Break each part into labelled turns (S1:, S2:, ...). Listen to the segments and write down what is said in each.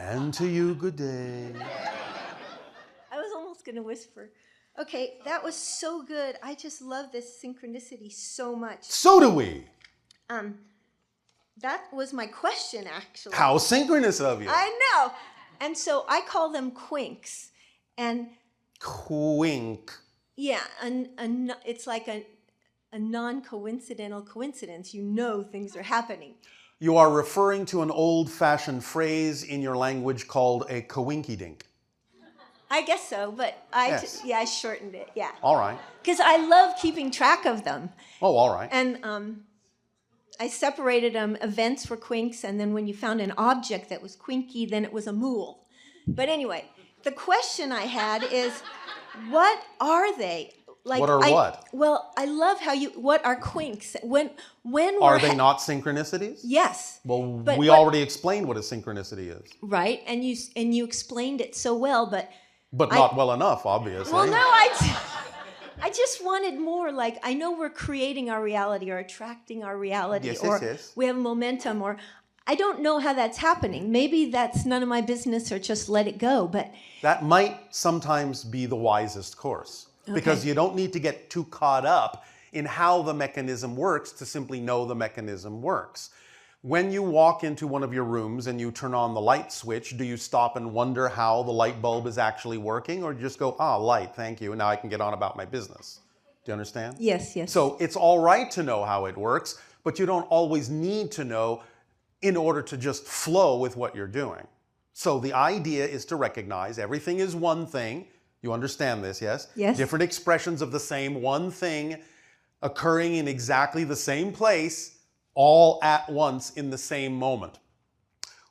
S1: And to you, good day.
S2: I was almost going to whisper. Okay, that was so good. I just love this synchronicity so much.
S1: So do we.
S2: That was my question, actually.
S1: How synchronous of you.
S2: I know. And so I call them quinks. And
S1: Quink.
S2: yeah, it's like a non-coincidental coincidence. You know things are happening.
S1: You are referring to an old-fashioned phrase in your language called a coinky-dink.
S2: I guess so, but
S1: Yes.
S2: I shortened it, yeah.
S1: All right.
S2: Because I love keeping track of them.
S1: Oh, all right.
S2: And I separated them. Events were quinks, and then when you found an object that was quinky, then it was a mool. But anyway, the question I had is, what are they? Like,
S1: what are what?
S2: Well, I love how what are quinks? When
S1: Are they not synchronicities?
S2: Yes.
S1: Well, we already explained what a synchronicity is.
S2: Right, and you explained it so well, but
S1: not well enough, obviously.
S2: Well, no, I just wanted more. Like, I know we're creating our reality or attracting our reality,
S1: Yes.
S2: We have momentum, or I don't know how that's happening. Maybe that's none of my business, or just let it go. But
S1: that might sometimes be the wisest course, because you don't need to get too caught up in how the mechanism works to simply know the mechanism works. When you walk into one of your rooms and you turn on the light switch, do you stop and wonder how the light bulb is actually working, or just go, light, thank you, and now I can get on about my business? Do you understand?
S2: Yes.
S1: So it's all right to know how it works, but you don't always need to know in order to just flow with what you're doing. So the idea is to recognize everything is one thing. You understand this, yes?
S2: Yes.
S1: Different expressions of the same one thing occurring in exactly the same place, all at once in the same moment.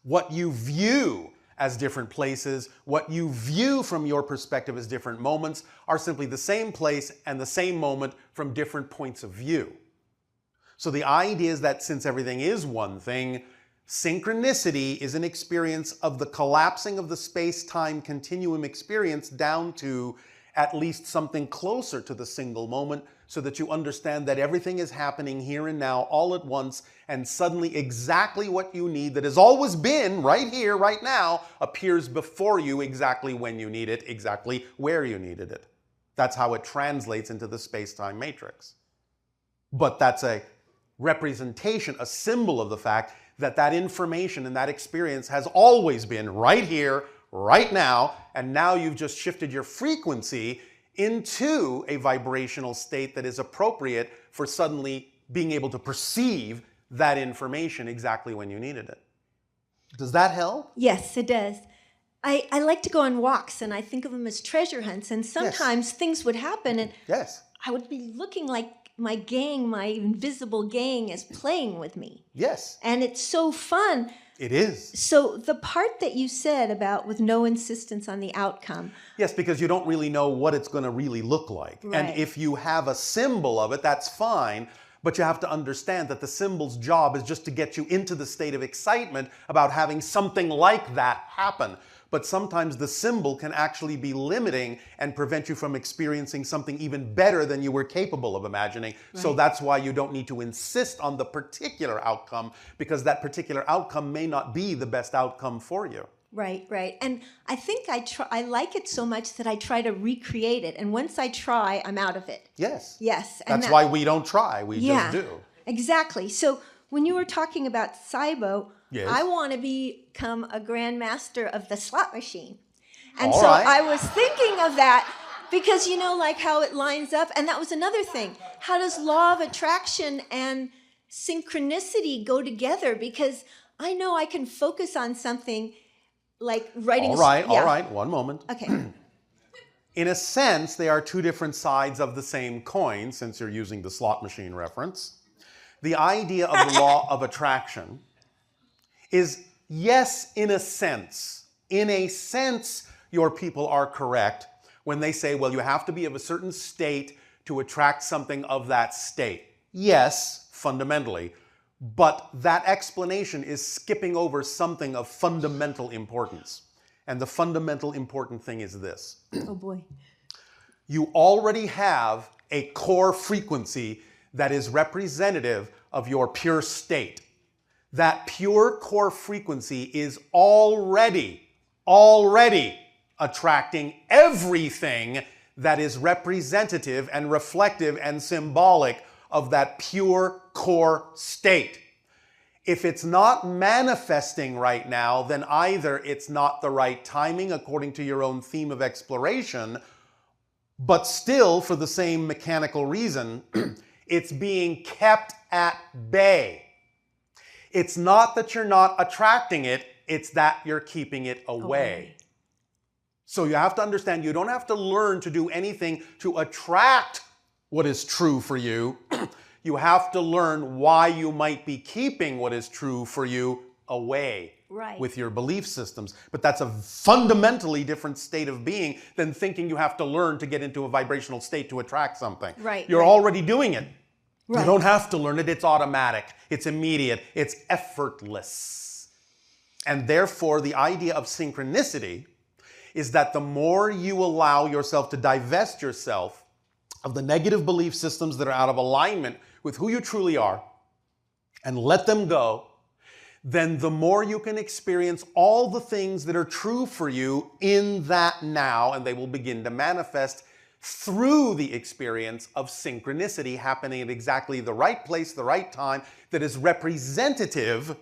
S1: What you view as different places, what you view from your perspective as different moments, are simply the same place and the same moment from different points of view. So the idea is that since everything is one thing, synchronicity is an experience of the collapsing of the space-time continuum experience down to at least something closer to the single moment, so that you understand that everything is happening here and now all at once, and suddenly exactly what you need that has always been right here, right now, appears before you exactly when you need it, exactly where you needed it. That's how it translates into the space-time matrix. But that's a representation, a symbol of the fact that that information and that experience has always been right here, right now, and now you've just shifted your frequency into a vibrational state that is appropriate for suddenly being able to perceive that information exactly when you needed it. Does that help?
S2: Yes, it does. I like to go on walks, and I think of them as treasure hunts, and sometimes things would happen, and I would be looking like my gang, my invisible gang, is playing with me.
S1: Yes.
S2: And it's so fun.
S1: It is.
S2: So the part that you said about with no insistence on the outcome.
S1: Yes, because you don't really know what it's going to really look like.
S2: Right.
S1: And if you have a symbol of it, that's fine. But you have to understand that the symbol's job is just to get you into the state of excitement about having something like that happen. But sometimes the symbol can actually be limiting and prevent you from experiencing something even better than you were capable of imagining. Right. So that's why you don't need to insist on the particular outcome, because that particular outcome may not be the best outcome for you.
S2: Right, right. And I think I like it so much that I try to recreate it. And once I try, I'm out of it.
S1: Yes.
S2: Yes.
S1: That's why we don't try. We just do.
S2: Exactly. So when you were talking about Saibo,
S1: yes.
S2: I want to become a grandmaster of the slot machine. And
S1: All
S2: so
S1: right.
S2: I was thinking of that because, you know, like how it lines up. And that was another thing. How does law of attraction and synchronicity go together? Because I know I can focus on something like writing.
S1: All right. One moment.
S2: Okay.
S1: In a sense, they are two different sides of the same coin, since you're using the slot machine reference. The idea of the law of attraction is, yes, in a sense. In a sense, your people are correct when they say, well, you have to be of a certain state to attract something of that state. Yes, fundamentally. But that explanation is skipping over something of fundamental importance. And the fundamental important thing is this.
S2: Oh boy.
S1: You already have a core frequency that is representative of your pure state. that pure core frequency is already attracting everything that is representative and reflective and symbolic of that pure core state. If it's not manifesting right now, then either it's not the right timing according to your own theme of exploration, but still for the same mechanical reason, it's being kept at bay. It's not that you're not attracting it, it's that you're keeping it away. So you have to understand, you don't have to learn to do anything to attract what is true for you. You have to learn why you might be keeping what is true for you away with your belief systems. But that's a fundamentally different state of being than thinking you have to learn to get into a vibrational state to attract something. You're already doing it. You don't have to learn it. It's automatic. It's immediate. It's effortless. And therefore, the idea of synchronicity is that the more you allow yourself to divest yourself of the negative belief systems that are out of alignment with who you truly are and let them go, then the more you can experience all the things that are true for you in that now, and they will begin to manifest through the experience of synchronicity happening at exactly the right place, the right time, that is representative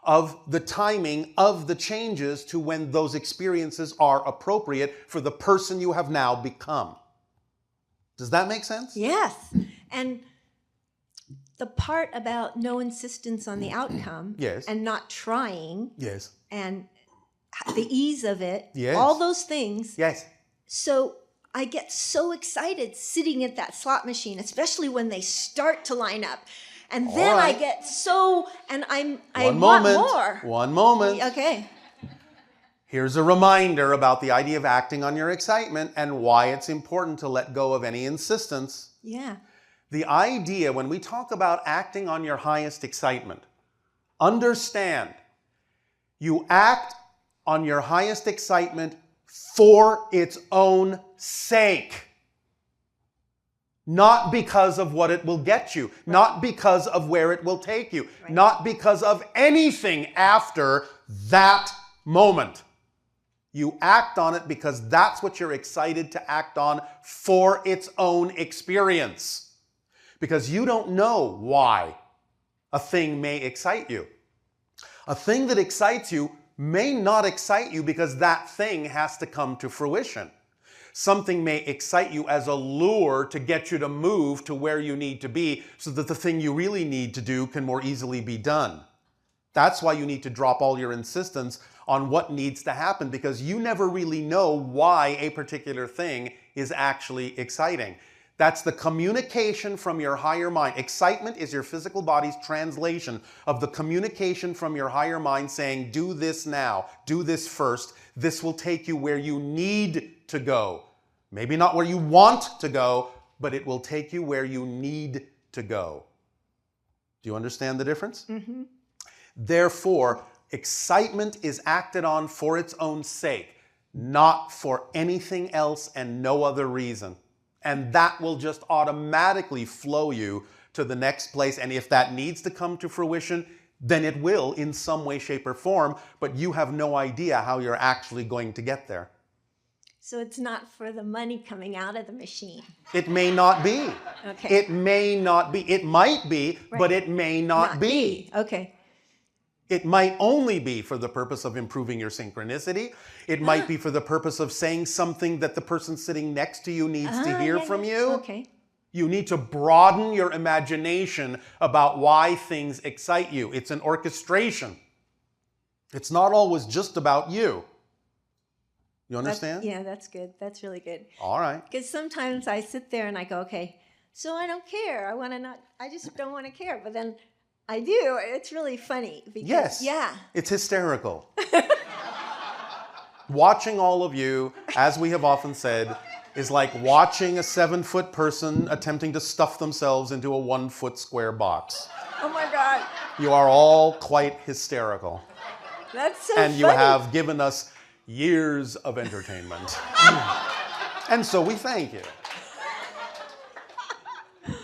S1: of the timing of the changes to when those experiences are appropriate for the person you have now become. Does that make sense?
S2: Yes. And the part about no insistence on the outcome and not trying and the ease of it, all those things. So I get so excited sitting at that slot machine, especially when they start to line up. And then I get so, and I want more.
S1: One moment.
S2: Okay.
S1: Here's a reminder about the idea of acting on your excitement and why it's important to let go of any insistence. The idea, when we talk about acting on your highest excitement, understand, you act on your highest excitement for its own sake. Not because of what it will get you, not because of where it will take you, not because of anything after that moment. You act on it because that's what you're excited to act on for its own experience. Because you don't know why a thing may excite you. A thing that excites you may not excite you because that thing has to come to fruition. Something may excite you as a lure to get you to move to where you need to be so that the thing you really need to do can more easily be done. That's why you need to drop all your insistence on what needs to happen, because you never really know why a particular thing is actually exciting. That's the communication from your higher mind. Excitement is your physical body's translation of the communication from your higher mind saying, do this now, do this first. This will take you where you need to go. Maybe not where you want to go, but it will take you where you need to go. Do you understand the difference? Therefore, excitement is acted on for its own sake, not for anything else and no other reason. And that will just automatically flow you to the next place. And if that needs to come to fruition, then it will in some way, shape, or form, but you have no idea how you're actually going to get there.
S2: So it's not for the money coming out of the machine.
S1: It may not be.
S2: Okay.
S1: It may not be. It might be, but it may not be.
S2: Okay.
S1: It might only be for the purpose of improving your synchronicity. It might be for the purpose of saying something that the person sitting next to you needs to hear from you.
S2: Okay.
S1: You need to broaden your imagination about why things excite you. It's an orchestration. It's not always just about you. You understand?
S2: Yeah, that's good. That's really good.
S1: All right.
S2: Because sometimes I sit there and I go, okay, so I don't care. I just don't want to care. But then I do. It's really funny. Because,
S1: it's hysterical. Watching all of you, as we have often said, is like watching a 7-foot person attempting to stuff themselves into a 1-foot square box.
S2: Oh my God.
S1: You are all quite hysterical.
S2: That's so funny.
S1: And you have given us years of entertainment. And so we thank you.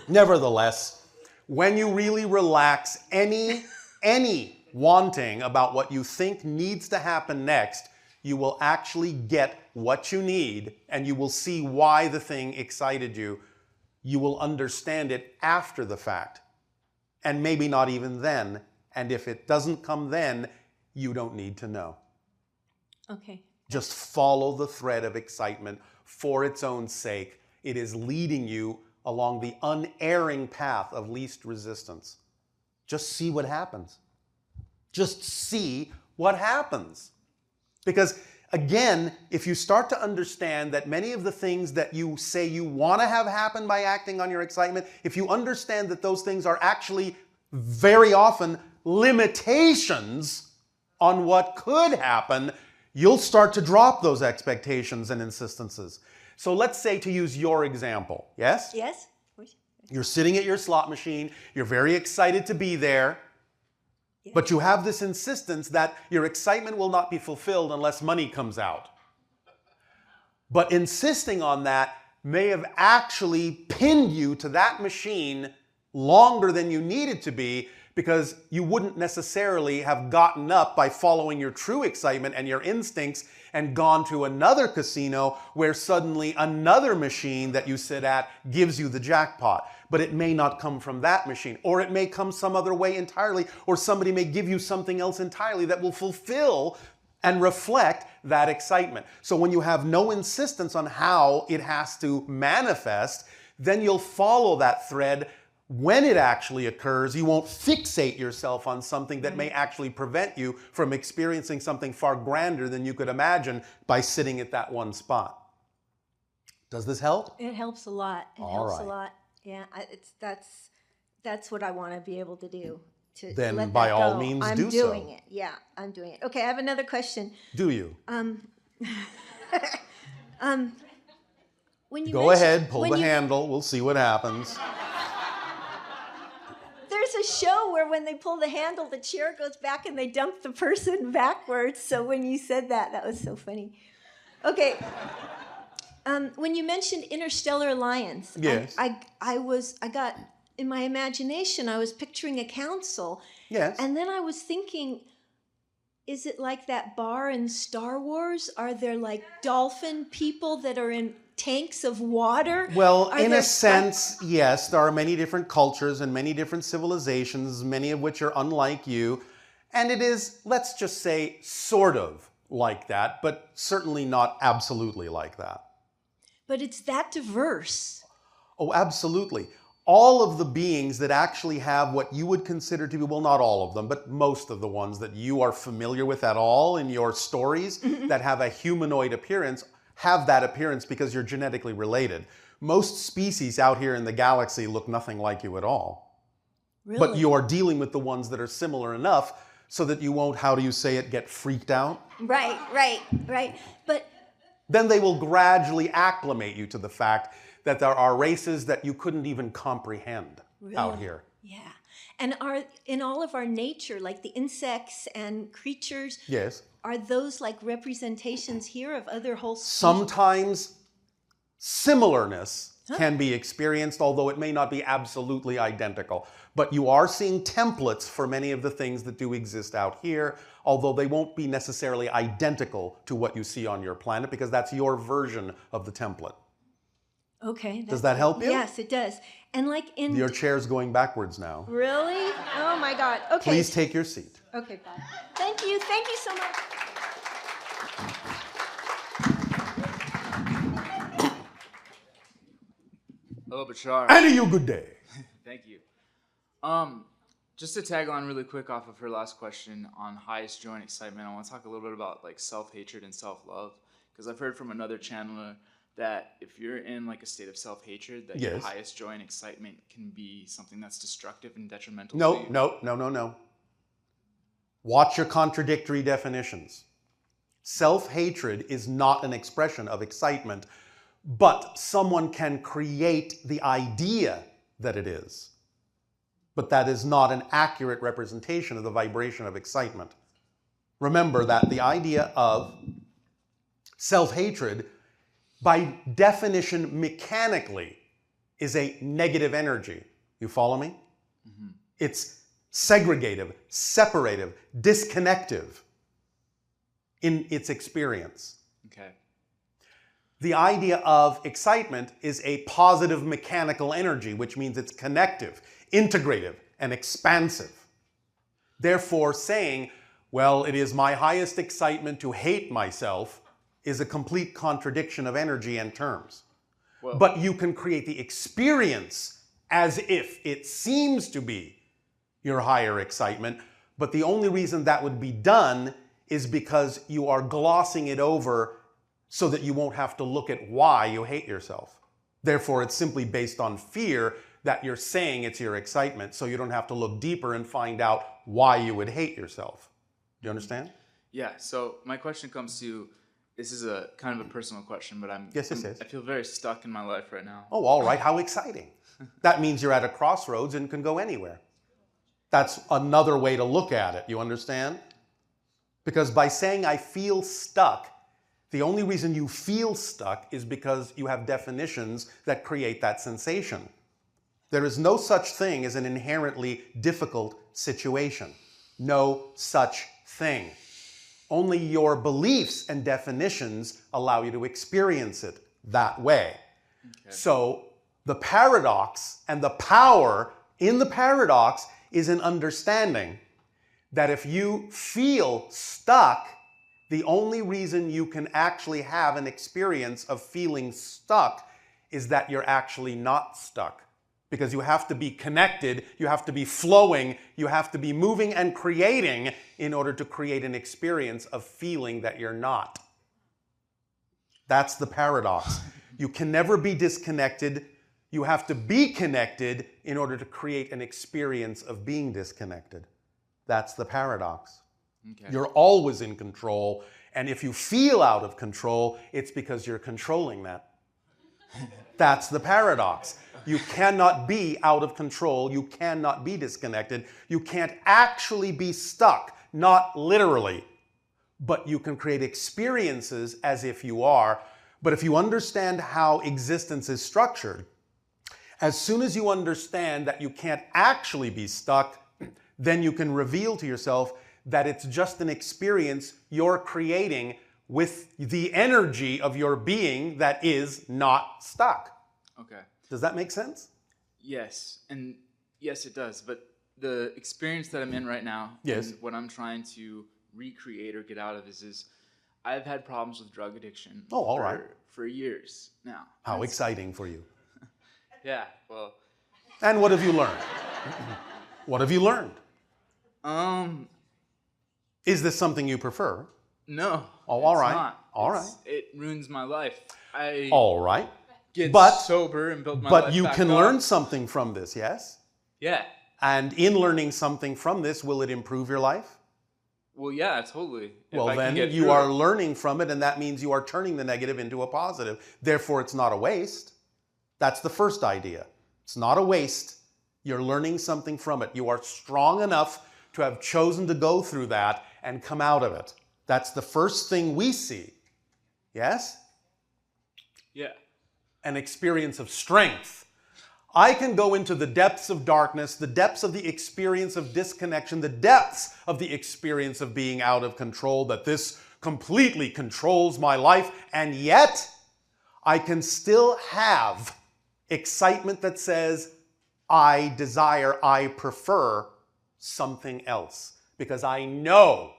S1: Nevertheless, when you really relax any any wanting about what you think needs to happen next, you will actually get what you need, and you will see why the thing excited you. You will understand it after the fact, and maybe not even then. And if it doesn't come then, you don't need to know.
S2: Okay.
S1: Just follow the thread of excitement for its own sake. It is leading you along the unerring path of least resistance. Just see what happens. Just see what happens. Because again, if you start to understand that many of the things that you say you want to have happen by acting on your excitement, if you understand that those things are actually very often limitations on what could happen, you'll start to drop those expectations and insistences. So let's say, to use your example, yes?
S2: Yes?
S1: You're sitting at your slot machine, you're very excited to be there,
S2: Yes.
S1: but you have this insistence that your excitement will not be fulfilled unless money comes out. But insisting on that may have actually pinned you to that machine longer than you needed to be, because you wouldn't necessarily have gotten up by following your true excitement and your instincts and gone to another casino where suddenly another machine that you sit at gives you the jackpot. But it may not come from that machine, or it may come some other way entirely, or somebody may give you something else entirely that will fulfill and reflect that excitement. So when you have no insistence on how it has to manifest, then you'll follow that thread. When it actually occurs, you won't fixate yourself on something that may actually prevent you from experiencing something far grander than you could imagine by sitting at that one spot. Does this help?
S2: It helps a lot. It helps a lot. Yeah, that's what I want to be able to do. To
S1: Then
S2: let
S1: by
S2: that
S1: all
S2: go.
S1: means
S2: I'm
S1: do so.
S2: doing it. Yeah, I'm doing it. Okay, I have another question.
S1: Do you?
S2: When you
S1: Go ahead, pull the handle, we'll see what happens.
S2: There's a show where when they pull the handle, the chair goes back and they dump the person backwards. So when you said that, that was so funny. Okay. When you mentioned Interstellar Alliance,
S1: yes.
S2: I got, in my imagination, I was picturing a council.
S1: Yes.
S2: And then I was thinking, is it like that bar in Star Wars? Are there like dolphin people that are in tanks of water?
S1: Well, in a sense, yes. There are many different cultures and many different civilizations, many of which are unlike you. And it is, let's just say, sort of like that, but certainly not absolutely like that.
S2: But it's that diverse.
S1: Oh, absolutely. All of the beings that actually have what you would consider to be, well, not all of them, but most of the ones that you are familiar with at all in your stories that have a humanoid appearance, have that appearance because you're genetically related. Most species out here in the galaxy look nothing like you at all.
S2: Really?
S1: But you are dealing with the ones that are similar enough so that you won't, how do you say it, get freaked out?
S2: Right. But
S1: then they will gradually acclimate you to the fact that there are races that you couldn't even comprehend out here.
S2: Yeah. And are in all of our nature, like the insects and creatures,
S1: yes,
S2: are those like representations here of other whole species?
S1: Sometimes similarness can be experienced, although it may not be absolutely identical. But you are seeing templates for many of the things that do exist out here, although they won't be necessarily identical to what you see on your planet, because that's your version of the template.
S2: Okay.
S1: Does that help you?
S2: Yes, it does. And like in...
S1: Your chair's going backwards now.
S2: Really? Oh my God. Okay.
S1: Please take your seat.
S2: Okay, bye. Thank you. Thank you so much.
S3: Hello, Bashar.
S1: And to you, good day.
S3: Thank you. Just to tag on really quick off of her last question on highest joy and excitement, I want to talk a little bit about like self-hatred and self-love, because I've heard from another channeler that if you're in like a state of self-hatred, that your highest joy and excitement can be something that's destructive and detrimental to you.
S1: No. Watch your contradictory definitions. Self-hatred is not an expression of excitement, but someone can create the idea that it is. But that is not an accurate representation of the vibration of excitement. Remember that the idea of self-hatred, by definition mechanically, is a negative energy. You follow me? Mm-hmm. It's segregative, separative, disconnective in its experience.
S3: Okay.
S1: The idea of excitement is a positive mechanical energy, which means it's connective, integrative, and expansive. Therefore, saying, well, it is my highest excitement to hate myself is a complete contradiction of energy and terms.
S3: Well,
S1: But you can create the experience as if it seems to be your higher excitement, but the only reason that would be done is because you are glossing it over so that you won't have to look at why you hate yourself. Therefore, it's simply based on fear that you're saying it's your excitement, so you don't have to look deeper and find out why you would hate yourself. Do you understand?
S3: yeah, so my question comes to, this is a kind of a personal question, but
S1: Yes, yes, yes.
S3: I feel very stuck in my life right now.
S1: Oh, all right. How exciting. That means you're at a crossroads and can go anywhere. That's another way to look at it. You understand? Because by saying I feel stuck, the only reason you feel stuck is because you have definitions that create that sensation. There is no such thing as an inherently difficult situation. No such thing. Only your beliefs and definitions allow you to experience it that way.
S3: Okay.
S1: So the paradox and the power in the paradox is an understanding that if you feel stuck, the only reason you can actually have an experience of feeling stuck is that you're actually not stuck. Because you have to be connected, you have to be flowing, you have to be moving and creating in order to create an experience of feeling that you're not. That's the paradox. You can never be disconnected. You have to be connected in order to create an experience of being disconnected. That's the paradox.
S3: Okay.
S1: You're always in control, and if you feel out of control, it's because you're controlling that. That's the paradox. You cannot be out of control. You cannot be disconnected. You can't actually be stuck, not literally, but you can create experiences as if you are. But if you understand how existence is structured, as soon as you understand that you can't actually be stuck, then you can reveal to yourself that it's just an experience you're creating with the energy of your being that is not stuck.
S3: Okay.
S1: Does that make sense?
S3: Yes, and yes, it does. But the experience that I'm in right now,
S1: Yes.
S3: and what I'm trying to recreate or get out of is I've had problems with drug addiction.
S1: Oh, all right.
S3: For years now.
S1: How
S3: That's-
S1: exciting for you.
S3: Yeah. Well.
S1: And what have you learned? What have you learned? Is this something you prefer?
S3: No.
S1: Oh, all
S3: it's
S1: right.
S3: not.
S1: All
S3: It ruins my life. I
S1: All right.
S3: get
S1: But-
S3: sober and build my
S1: But
S3: life
S1: you
S3: back
S1: can
S3: up.
S1: learn something from this, yes?
S3: Yeah.
S1: And in learning something from this, will it improve your life?
S3: Well, yeah, totally. If
S1: Well,
S3: I can
S1: then
S3: get
S1: you
S3: through
S1: are
S3: it.
S1: learning from it, and that means you are turning the negative into a positive. Therefore, it's not a waste. That's the first idea. It's not a waste. You're learning something from it. You are strong enough to have chosen to go through that and come out of it. That's the first thing we see. Yes?
S3: Yeah.
S1: An experience of strength. I can go into the depths of darkness, the depths of the experience of disconnection, the depths of the experience of being out of control, that this completely controls my life, and yet I can still have excitement that says, I desire, I prefer something else. Because I know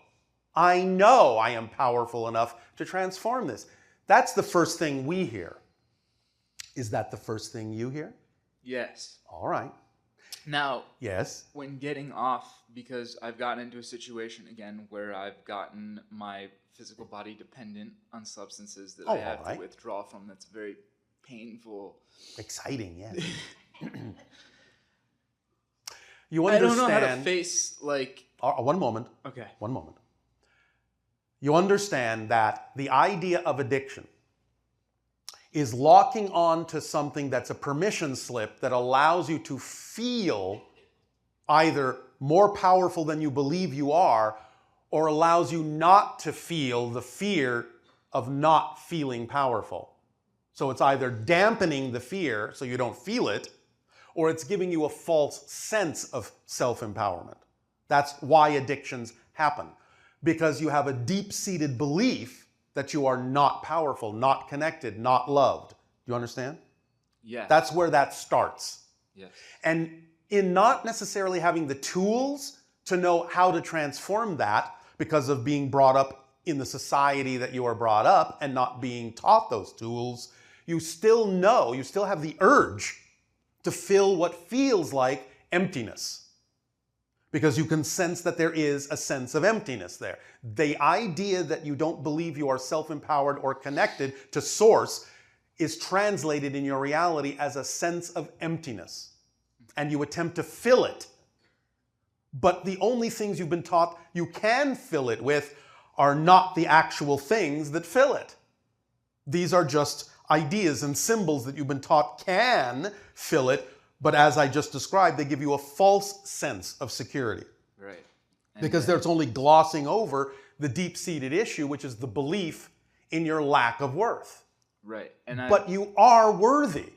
S1: I am powerful enough to transform this. That's the first thing we hear. Is that the first thing you hear?
S3: Yes.
S1: All right.
S3: Now,
S1: Yes.
S3: when getting off, because I've gotten into a situation again where I've gotten my physical body dependent on substances that I have
S1: alright.
S3: to withdraw from, that's very painful.
S1: Exciting, yes. You
S3: I don't
S1: understand.
S3: know how to face, like,
S1: One moment.
S3: okay.
S1: One moment. You understand that the idea of addiction is locking on to something that's a permission slip that allows you to feel either more powerful than you believe you are, or allows you not to feel the fear of not feeling powerful. So it's either dampening the fear so you don't feel it, or it's giving you a false sense of self-empowerment. That's why addictions happen. Because you have a deep-seated belief that you are not powerful, not connected, not loved. Do you understand?
S3: Yeah.
S1: That's where that starts.
S3: Yes.
S1: And in not necessarily having the tools to know how to transform that because of being brought up in the society that you are brought up and not being taught those tools, you still know, you still have the urge to fill what feels like emptiness. Because you can sense that there is a sense of emptiness there. The idea that you don't believe you are self-empowered or connected to source is translated in your reality as a sense of emptiness. And you attempt to fill it. But the only things you've been taught you can fill it with are not the actual things that fill it. These are just ideas and symbols that you've been taught can fill it, but as I just described, they give you a false sense of security.
S3: Right.
S1: Because there's only glossing over the deep-seated issue, which is the belief in your lack of worth.
S3: Right.
S1: But you are worthy.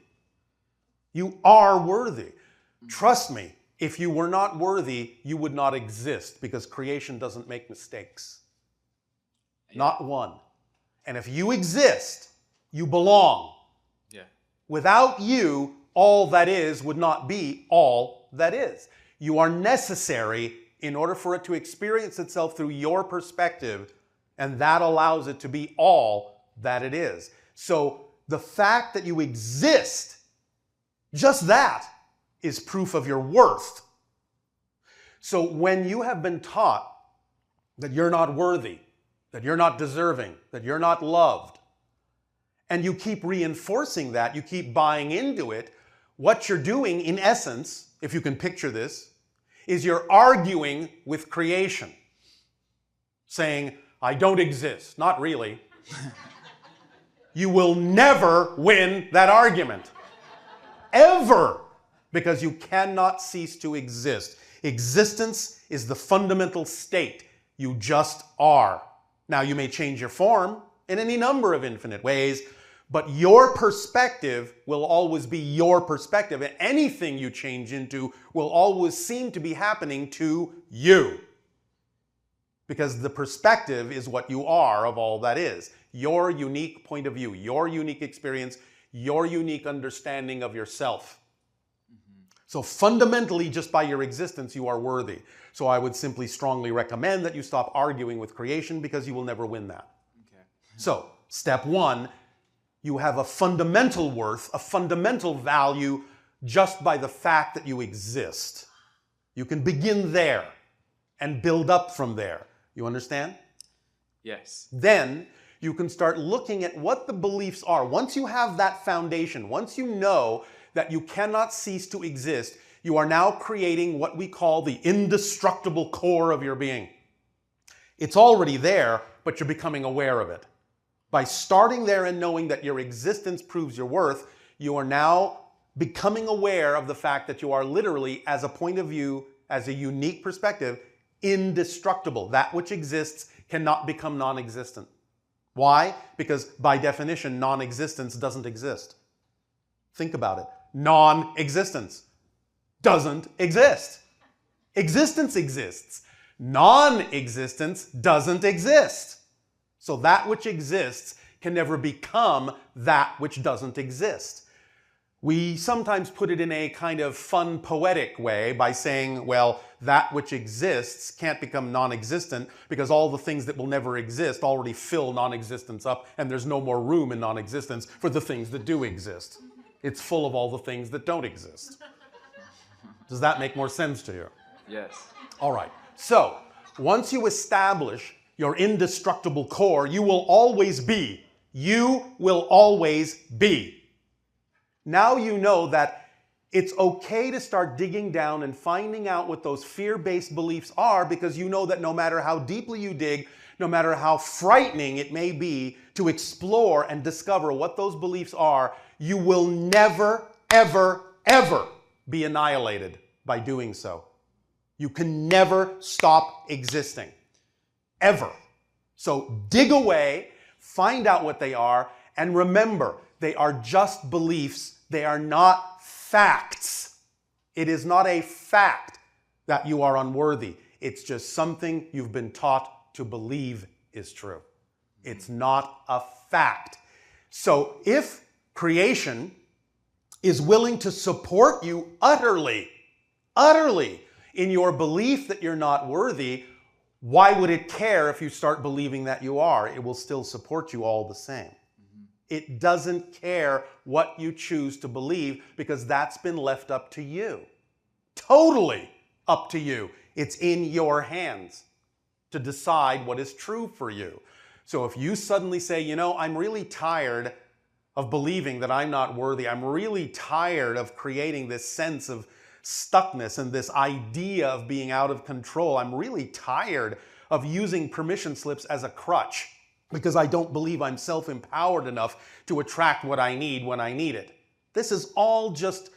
S1: You are worthy. Trust me, if you were not worthy, you would not exist, because creation doesn't make mistakes. Yeah. Not one. And if you exist, you belong.
S3: Yeah.
S1: Without you, all that is would not be all that is. You are necessary in order for it to experience itself through your perspective, and that allows it to be all that it is. So the fact that you exist, just that, is proof of your worth. So when you have been taught that you're not worthy, that you're not deserving, that you're not loved, and you keep reinforcing that, you keep buying into it, what you're doing, in essence, if you can picture this, is you're arguing with creation. Saying, I don't exist. Not really. You will never win that argument. Ever. Because you cannot cease to exist. Existence is the fundamental state. You just are. Now, you may change your form in any number of infinite ways, but your perspective will always be your perspective, and anything you change into will always seem to be happening to you. Because the perspective is what you are of all that is. Your unique point of view, your unique experience, your unique understanding of yourself. So fundamentally, just by your existence, you are worthy. So I would simply strongly recommend that you stop arguing with creation, because you will never win that.
S3: Okay.
S1: So, step one, you have a fundamental worth, a fundamental value, just by the fact that you exist. You can begin there and build up from there. You understand?
S3: Yes.
S1: Then you can start looking at what the beliefs are. Once you have that foundation, once you know that you cannot cease to exist, you are now creating what we call the indestructible core of your being. It's already there, but you're becoming aware of it. By starting there and knowing that your existence proves your worth, you are now becoming aware of the fact that you are literally, as a point of view, as a unique perspective, indestructible. That which exists cannot become non-existent. Why? Because by definition, non-existence doesn't exist. Think about it. Non-existence doesn't exist. Existence exists. Non-existence doesn't exist. So that which exists can never become that which doesn't exist. We sometimes put it in a kind of fun, poetic way by saying, well, that which exists can't become non-existent because all the things that will never exist already fill non-existence up, and there's no more room in non-existence for the things that do exist. It's full of all the things that don't exist. Does that make more sense to you?
S3: Yes.
S1: All right. So, once you establish your indestructible core, you will always be. You will always be. Now you know that it's okay to start digging down and finding out what those fear-based beliefs are, because you know that no matter how deeply you dig, no matter how frightening it may be to explore and discover what those beliefs are, you will never, ever, ever be annihilated by doing so. You can never stop existing. Ever. So dig away, find out what they are, and remember, they are just beliefs. They are not facts. It is not a fact that you are unworthy. It's just something you've been taught to believe is true. It's not a fact. So if creation is willing to support you utterly in your belief that you're not worthy, why would it care if you start believing that you are? It will still support you all the same. It doesn't care what you choose to believe because that's been left up to you. Totally up to you. It's in your hands to decide what is true for you. So if you suddenly say, I'm really tired of believing that I'm not worthy. I'm really tired of creating this sense of stuckness and this idea of being out of control. I'm really tired of using permission slips as a crutch because I don't believe I'm self-empowered enough to attract what I need when I need it. This is all just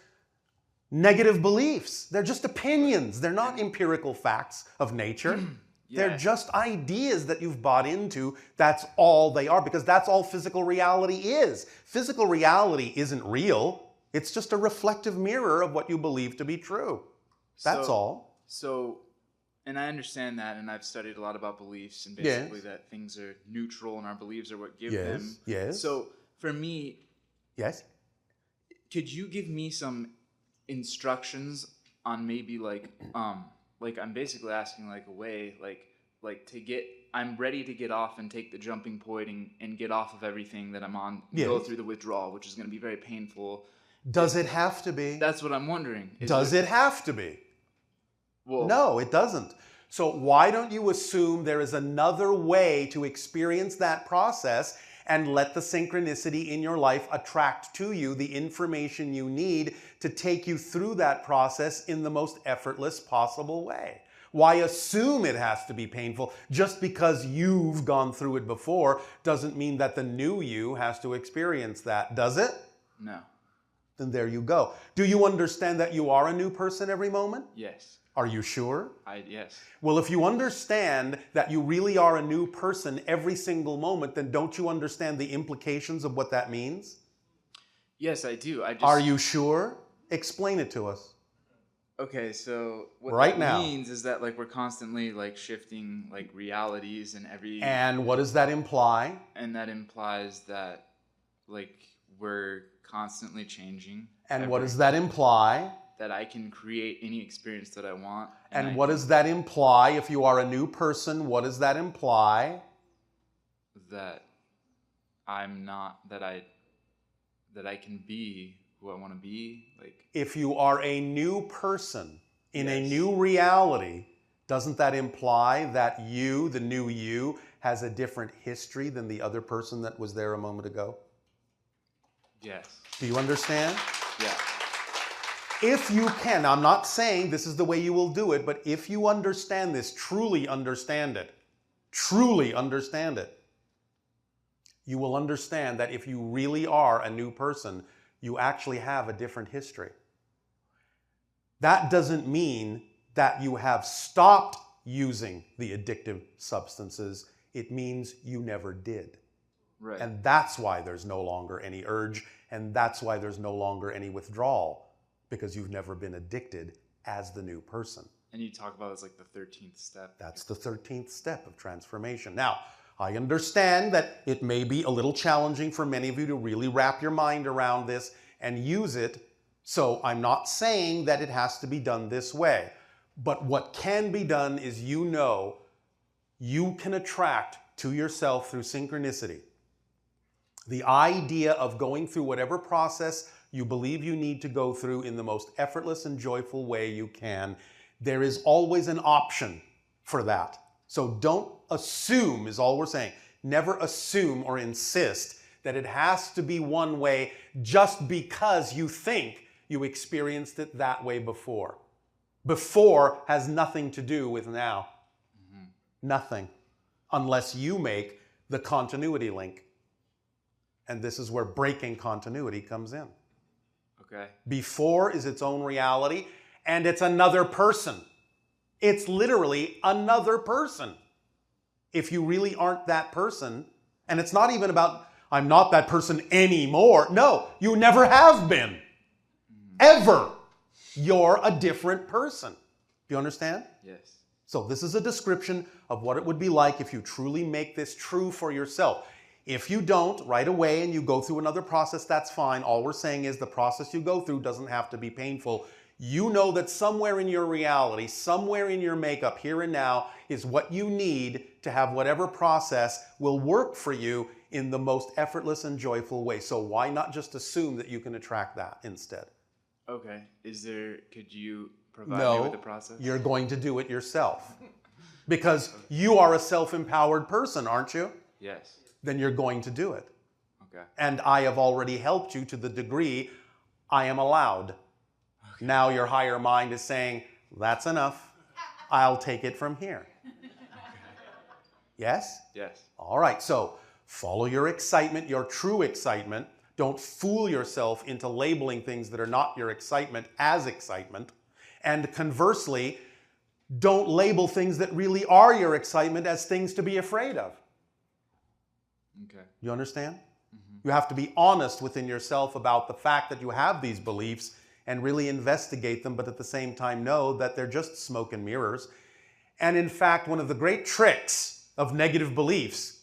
S1: negative beliefs. They're just opinions. They're not empirical facts of nature.
S3: Yeah.
S1: They're just ideas that you've bought into. That's all they are, because that's all physical reality is. Physical reality isn't real. It's just a reflective mirror of what you believe to be true. That's all.
S3: So, and I understand that, and I've studied a lot about beliefs, and basically that things are neutral, and our beliefs are what give them.
S1: Yes.
S3: So, for me,
S1: yes.
S3: Could you give me some instructions on maybe like I'm basically asking like a way like to get, I'm ready to get off and take the jumping point and get off of everything that I'm on, go through the withdrawal, which is going to be very painful.
S1: Does it have to be?
S3: That's what I'm wondering.
S1: Does it have to be?
S3: Well,
S1: no, it doesn't. So why don't you assume there is another way to experience that process and let the synchronicity in your life attract to you the information you need to take you through that process in the most effortless possible way? Why assume it has to be painful? Just because you've gone through it before doesn't mean that the new you has to experience that, does it?
S3: No.
S1: Then there you go. Do you understand that you are a new person every moment?
S3: Yes.
S1: Are you sure?
S3: Yes.
S1: Well, if you understand that you really are a new person every single moment, then don't you understand the implications of what that means?
S3: Yes, I do.
S1: Are you sure? Explain it to us.
S3: Okay, so what
S1: right
S3: that
S1: now
S3: means is that like we're constantly like shifting like realities and every.
S1: And what does that imply?
S3: And that implies that like we're constantly changing.
S1: And what does that imply?
S3: That I can create any experience that I want.
S1: And what does that imply? If you are a new person, what does that imply?
S3: That I'm not, that I can be who I want to be. Like,
S1: if you are a new person in a new reality, doesn't that imply that you, the new you, has a different history than the other person that was there a moment ago?
S3: Yes.
S1: Do you understand?
S3: Yeah.
S1: If you can, I'm not saying this is the way you will do it, but if you understand this, truly understand it, you will understand that if you really are a new person, you actually have a different history. That doesn't mean that you have stopped using the addictive substances. It means you never did.
S3: Right.
S1: And that's why there's no longer any urge, and that's why there's no longer any withdrawal, because you've never been addicted as the new person.
S3: And you talk about it as like the 13th step.
S1: That's the 13th step of transformation. Now, I understand that it may be a little challenging for many of you to really wrap your mind around this and use it, so I'm not saying that it has to be done this way. But what can be done is you can attract to yourself through synchronicity the idea of going through whatever process you believe you need to go through in the most effortless and joyful way you can. There is always an option for that. So don't assume, is all we're saying. Never assume or insist that it has to be one way just because you think you experienced it that way before. Before has nothing to do with now. Mm-hmm. Nothing. Unless you make the continuity link. And this is where breaking continuity comes in.
S3: Okay.
S1: Before is its own reality, and it's another person. It's literally another person. If you really aren't that person, and it's not even about, I'm not that person anymore. No, you never have been. Ever. You're a different person. Do you understand?
S3: Yes.
S1: So this is a description of what it would be like if you truly make this true for yourself. If you don't right away and you go through another process, that's fine. All we're saying is the process you go through doesn't have to be painful. You know that somewhere in your reality, somewhere in your makeup, here and now, is what you need to have whatever process will work for you in the most effortless and joyful way. So why not just assume that you can attract that instead?
S3: Okay. Could you provide me with the process?
S1: You're going to do it yourself. Because you are a self-empowered person, aren't you?
S3: Yes.
S1: Then you're going to do it.
S3: Okay.
S1: And I have already helped you to the degree I am allowed. Okay. Now your higher mind is saying, that's enough. I'll take it from here. Okay. Yes?
S3: Yes.
S1: All right, so follow your excitement, your true excitement. Don't fool yourself into labeling things that are not your excitement as excitement. And conversely, don't label things that really are your excitement as things to be afraid of.
S3: Okay.
S1: You understand? Mm-hmm. You have to be honest within yourself about the fact that you have these beliefs and really investigate them, but at the same time know that they're just smoke and mirrors. And in fact, one of the great tricks of negative beliefs,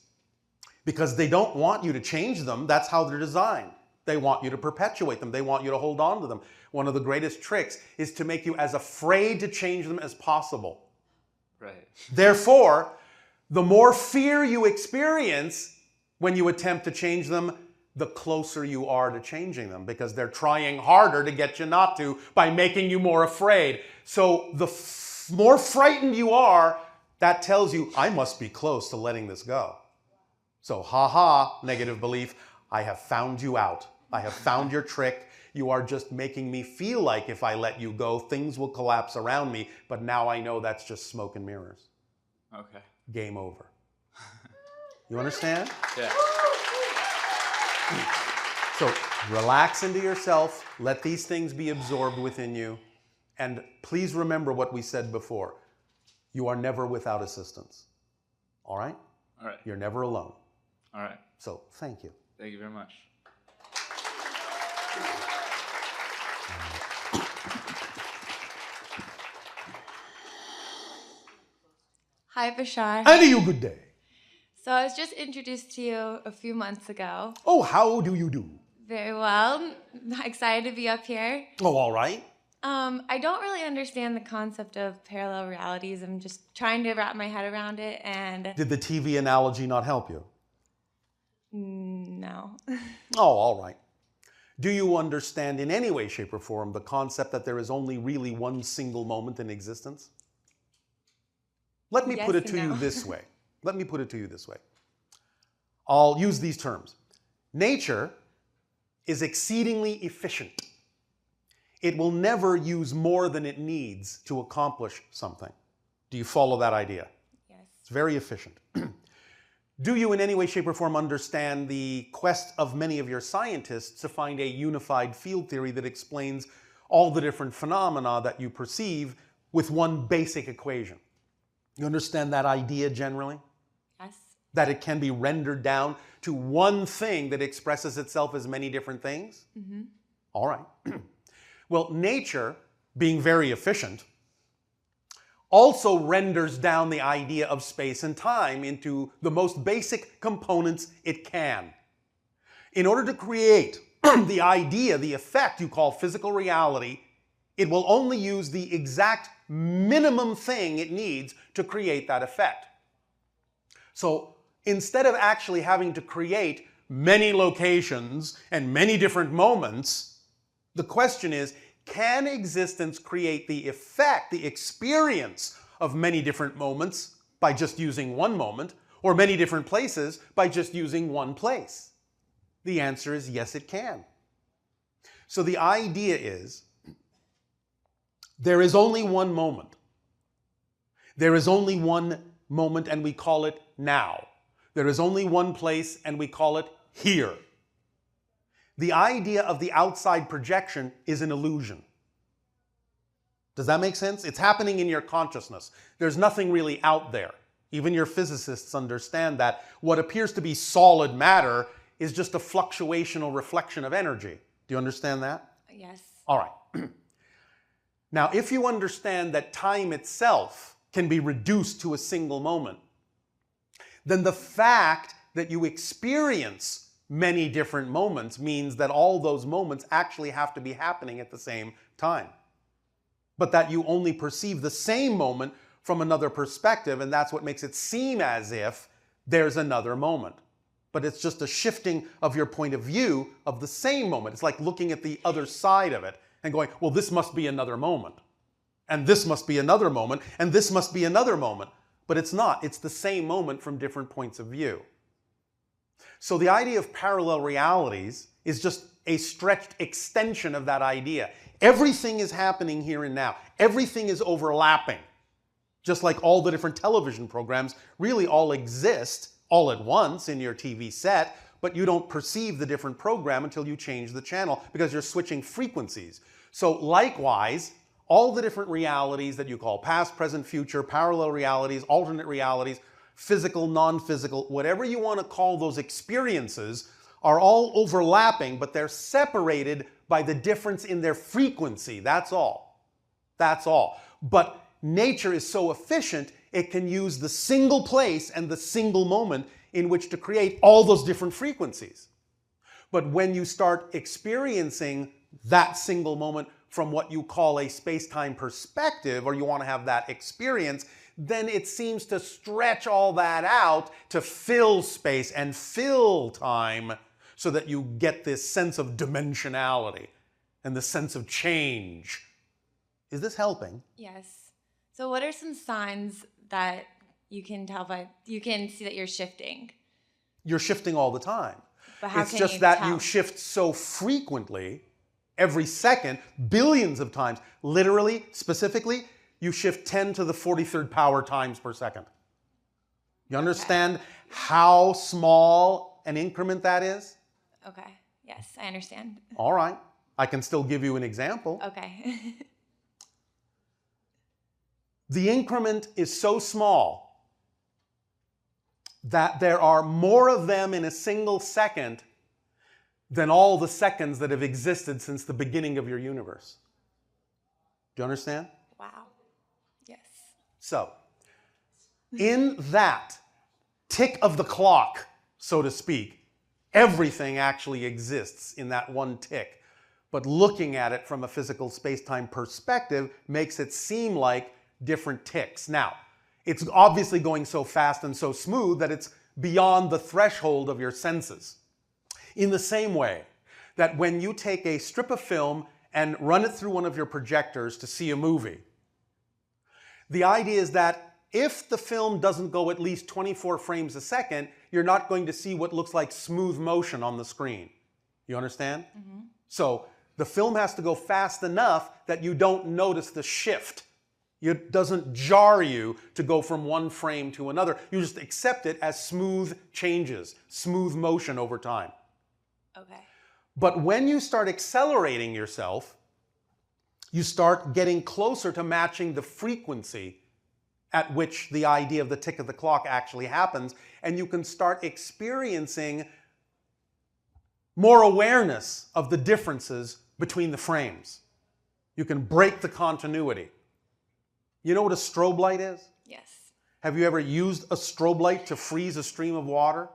S1: because they don't want you to change them, that's how they're designed. They want you to perpetuate them. They want you to hold on to them. One of the greatest tricks is to make you as afraid to change them as possible.
S3: Right.
S1: Therefore, the more fear you experience when you attempt to change them, the closer you are to changing them, because they're trying harder to get you not to by making you more afraid. So the more frightened you are, that tells you, I must be close to letting this go. So, negative belief, I have found you out. I have found your trick. You are just making me feel like if I let you go, things will collapse around me. But now I know that's just smoke and mirrors.
S3: Okay.
S1: Game over. You understand?
S3: Yeah.
S1: So relax into yourself. Let these things be absorbed within you. And please remember what we said before. You are never without assistance. All right?
S3: All right.
S1: You're never alone.
S3: All right.
S1: So thank you.
S3: Thank you very much.
S4: Hi, Bashar.
S1: And to you, good day.
S4: So I was just introduced to you a few months ago.
S1: Oh, how do you do?
S4: Very well. Excited to be up here.
S1: Oh, all right.
S4: I don't really understand the concept of parallel realities. I'm just trying to wrap my head around it, and
S1: Did the TV analogy not help you?
S4: no.
S1: Oh, all right. Do you understand in any way, shape, or form the concept that there is only really one single moment in existence? Let me
S4: Yes
S1: put it
S4: and
S1: to you
S4: no.
S1: this way. Let me put it to you this way. I'll use these terms. Nature is exceedingly efficient. It will never use more than it needs to accomplish something. Do you follow that idea?
S4: Yes.
S1: It's very efficient. Do you in any way, shape, or form understand the quest of many of your scientists to find a unified field theory that explains all the different phenomena that you perceive with one basic equation? You understand that idea generally?
S4: Yes.
S1: That it can be rendered down to one thing that expresses itself as many different things? Mm-hmm. All right. Well, nature, being very efficient, also renders down the idea of space and time into the most basic components it can. In order to create the idea, the effect you call physical reality, it will only use the exact minimum thing it needs to create that effect. So instead of actually having to create many locations and many different moments, the question is, can existence create the effect, the experience of many different moments by just using one moment, or many different places by just using one place? The answer is yes, it can. So the idea is, there is only one moment. There is only one moment, and we call it now. There is only one place, and we call it here. The idea of the outside projection is an illusion. Does that make sense? It's happening in your consciousness. There's nothing really out there. Even your physicists understand that what appears to be solid matter is just a fluctuational reflection of energy. Do you understand that?
S4: Yes.
S1: All right. Now, if you understand that time itself can be reduced to a single moment, then the fact that you experience many different moments means that all those moments actually have to be happening at the same time. But that you only perceive the same moment from another perspective, and that's what makes it seem as if there's another moment. But it's just a shifting of your point of view of the same moment. It's like looking at the other side of it and going, well, this must be another moment. And this must be another moment. And this must be another moment. But it's not. It's the same moment from different points of view. So the idea of parallel realities is just a stretched extension of that idea. Everything is happening here and now. Everything is overlapping. Just like all the different television programs really all exist all at once in your TV set, but you don't perceive the different program until you change the channel because you're switching frequencies. So likewise, all the different realities that you call past, present, future, parallel realities, alternate realities, physical, non-physical, whatever you want to call those experiences, are all overlapping, but they're separated by the difference in their frequency. That's all. That's all. But nature is so efficient, it can use the single place and the single moment in which to create all those different frequencies. But when you start experiencing that single moment from what you call a space-time perspective, or you want to have that experience, then it seems to stretch all that out to fill space and fill time so that you get this sense of dimensionality and the sense of change. Is this helping?
S4: Yes. So what are some signs that you can tell by, you can see that you're shifting?
S1: You're shifting all the time.
S4: But how
S1: it's
S4: can
S1: just
S4: you
S1: that
S4: tell?
S1: you shift so frequently, every second, billions of times. Literally, specifically, you shift 10 to the 43rd power times per second. You understand how small an increment that is?
S4: Okay. Yes, I understand.
S1: All right. I can still give you an example.
S4: Okay.
S1: The increment is so small that there are more of them in a single second than all the seconds that have existed since the beginning of your universe. Do you understand?
S4: Wow. Yes.
S1: So, in that tick of the clock, so to speak, everything actually exists in that one tick. But looking at it from a physical space-time perspective makes it seem like different ticks. Now, it's obviously going so fast and so smooth that it's beyond the threshold of your senses. In the same way that when you take a strip of film and run it through one of your projectors to see a movie, the idea is that if the film doesn't go at least 24 frames a second, you're not going to see what looks like smooth motion on the screen. You understand? Mm-hmm. So the film has to go fast enough that you don't notice the shift. It doesn't jar you to go from one frame to another. You just accept it as smooth changes, smooth motion over time.
S4: Okay.
S1: But when you start accelerating yourself, you start getting closer to matching the frequency at which the idea of the tick of the clock actually happens, and you can start experiencing more awareness of the differences between the frames. You can break the continuity. You know what a strobe light is?
S4: Yes.
S1: Have you ever used a strobe light to freeze a stream of water?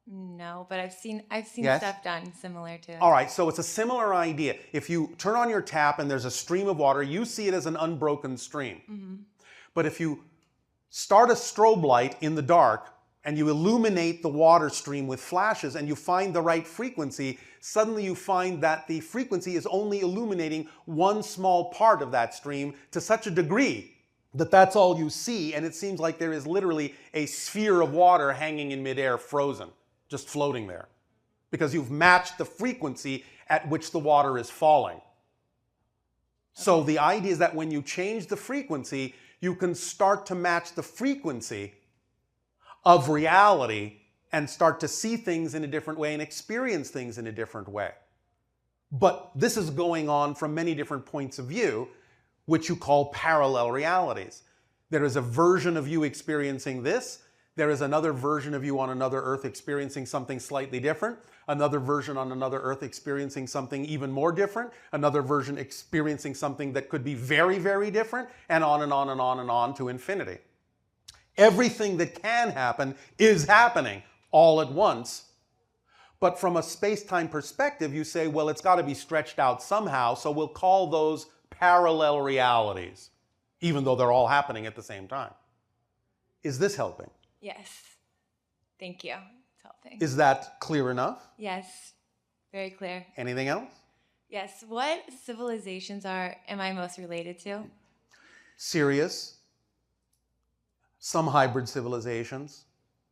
S4: No, but I've seen
S1: Yes?
S4: stuff done similar to it.
S1: All right, so it's a similar idea. If you turn on your tap and there's a stream of water, you see it as an unbroken stream. Mm-hmm. But if you start a strobe light in the dark and you illuminate the water stream with flashes and you find the right frequency, suddenly you find that the frequency is only illuminating one small part of that stream to such a degree that that's all you see, and it seems like there is literally a sphere of water hanging in midair, frozen, just floating there, because you've matched the frequency at which the water is falling. So the idea is that when you change the frequency, you can start to match the frequency of reality and start to see things in a different way and experience things in a different way. But this is going on from many different points of view, which you call parallel realities. There is a version of you experiencing this, There is another version of you on another Earth experiencing something slightly different, another version on another Earth experiencing something even more different, another version experiencing something that could be very, very different, and on and on and on and on to infinity. Everything that can happen is happening all at once. But from a space-time perspective, you say, well, it's got to be stretched out somehow, so we'll call those parallel realities, even though they're all happening at the same time. Is this helping?
S4: Yes. Thank you. It's helping.
S1: Is that clear enough?
S4: Yes. Very clear.
S1: Anything else?
S4: Yes. What civilizations am I most related to?
S1: Sirius, some hybrid civilizations,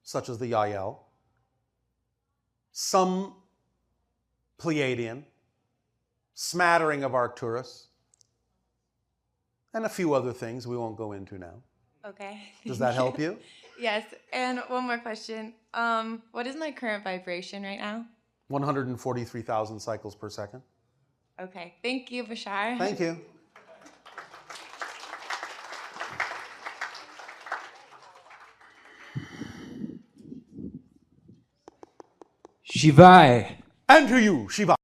S1: such as the Yael, some Pleiadian, smattering of Arcturus, and a few other things we won't go into now.
S4: Okay.
S1: Does that help you?
S4: Yes. And one more question. What is my current vibration right now?
S1: 143,000 cycles per second.
S4: Okay. Thank you, Bashar.
S1: Thank you.
S5: Shivai.
S1: And to you, Shiva.